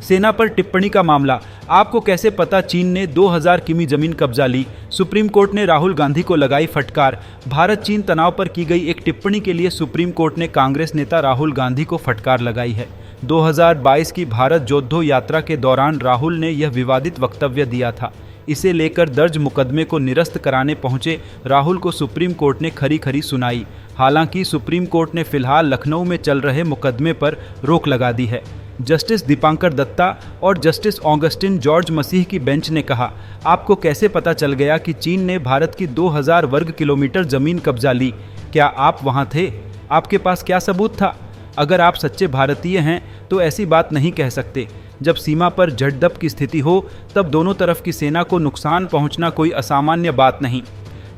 सेना पर टिप्पणी का मामला, आपको कैसे पता चीन ने 2000 किमी जमीन कब्जा ली। सुप्रीम कोर्ट ने राहुल गांधी को लगाई फटकार। भारत चीन तनाव पर की गई एक टिप्पणी के लिए सुप्रीम कोर्ट ने कांग्रेस नेता राहुल गांधी को फटकार लगाई है। 2022 की भारत जोड़ो यात्रा के दौरान राहुल ने यह विवादित वक्तव्य दिया था। इसे लेकर दर्ज मुकदमे को निरस्त कराने पहुंचे राहुल को सुप्रीम कोर्ट ने खरी खरी सुनाई। हालांकि सुप्रीम कोर्ट ने फिलहाल लखनऊ में चल रहे मुकदमे पर रोक लगा दी है। जस्टिस दीपांकर दत्ता और जस्टिस ऑगस्टिन जॉर्ज मसीह की बेंच ने कहा, आपको कैसे पता चल गया कि चीन ने भारत की 2000 वर्ग किलोमीटर जमीन कब्जा ली? क्या आप वहां थे? आपके पास क्या सबूत था? अगर आप सच्चे भारतीय हैं तो ऐसी बात नहीं कह सकते। जब सीमा पर झड़प की स्थिति हो तब दोनों तरफ की सेना को नुकसान पहुंचना कोई असामान्य बात नहीं।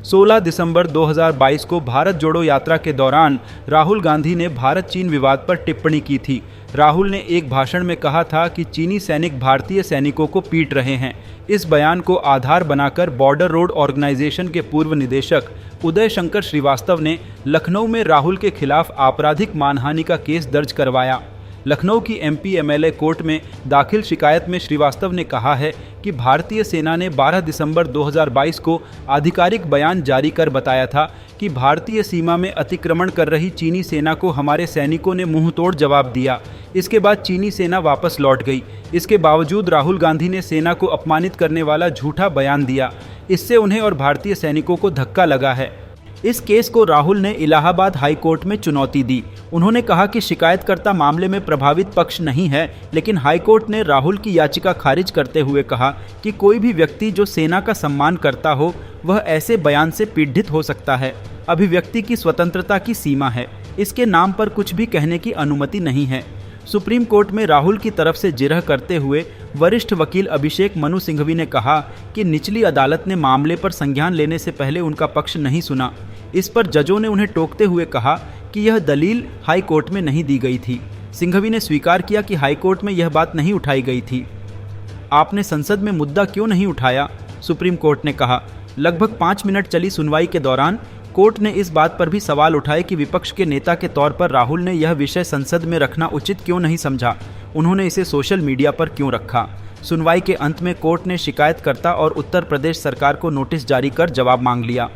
16 दिसंबर 2022 को भारत जोड़ो यात्रा के दौरान राहुल गांधी ने भारत चीन विवाद पर टिप्पणी की थी। राहुल ने एक भाषण में कहा था कि चीनी सैनिक भारतीय सैनिकों को पीट रहे हैं। इस बयान को आधार बनाकर बॉर्डर रोड ऑर्गेनाइजेशन के पूर्व निदेशक उदय शंकर श्रीवास्तव ने लखनऊ में राहुल के खिलाफ आपराधिक मानहानि का केस दर्ज करवाया। लखनऊ की एमपी एमएलए कोर्ट में दाखिल शिकायत में श्रीवास्तव ने कहा है कि भारतीय सेना ने 12 दिसंबर 2022 को आधिकारिक बयान जारी कर बताया था कि भारतीय सीमा में अतिक्रमण कर रही चीनी सेना को हमारे सैनिकों ने मुंहतोड़ जवाब दिया। इसके बाद चीनी सेना वापस लौट गई। इसके बावजूद राहुल गांधी ने सेना को अपमानित करने वाला झूठा बयान दिया। इससे उन्हें और भारतीय सैनिकों को धक्का लगा है। इस केस को राहुल ने इलाहाबाद हाई कोर्ट में चुनौती दी। उन्होंने कहा कि शिकायतकर्ता मामले में प्रभावित पक्ष नहीं है, लेकिन हाई कोर्ट ने राहुल की याचिका खारिज करते हुए कहा कि कोई भी व्यक्ति जो सेना का सम्मान करता हो वह ऐसे बयान से पीड़ित हो सकता है। अभिव्यक्ति की स्वतंत्रता की सीमा है, इसके नाम पर कुछ भी कहने की अनुमति नहीं है। सुप्रीम कोर्ट में राहुल की तरफ से जिरह करते हुए वरिष्ठ वकील अभिषेक मनु सिंघवी ने कहा कि निचली अदालत ने मामले पर संज्ञान लेने से पहले उनका पक्ष नहीं सुना। इस पर जजों ने उन्हें टोकते हुए कहा कि यह दलील हाई कोर्ट में नहीं दी गई थी। सिंघवी ने स्वीकार किया कि हाई कोर्ट में यह बात नहीं उठाई गई थी। आपने संसद में मुद्दा क्यों नहीं उठाया? सुप्रीम कोर्ट ने कहा। लगभग 5 मिनट चली सुनवाई के दौरान कोर्ट ने इस बात पर भी सवाल उठाए कि विपक्ष के नेता के तौर पर राहुल ने यह विषय संसद में रखना उचित क्यों नहीं समझा। उन्होंने इसे सोशल मीडिया पर क्यों रखा। सुनवाई के अंत में कोर्ट ने शिकायतकर्ता और उत्तर प्रदेश सरकार को नोटिस जारी कर जवाब मांग लिया।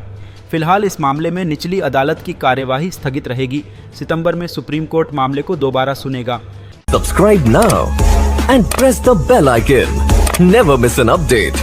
फिलहाल इस मामले में निचली अदालत की कार्यवाही स्थगित रहेगी। सितंबर में सुप्रीम कोर्ट मामले को दोबारा सुनेगा। Subscribe now and press the bell icon. Never miss an update.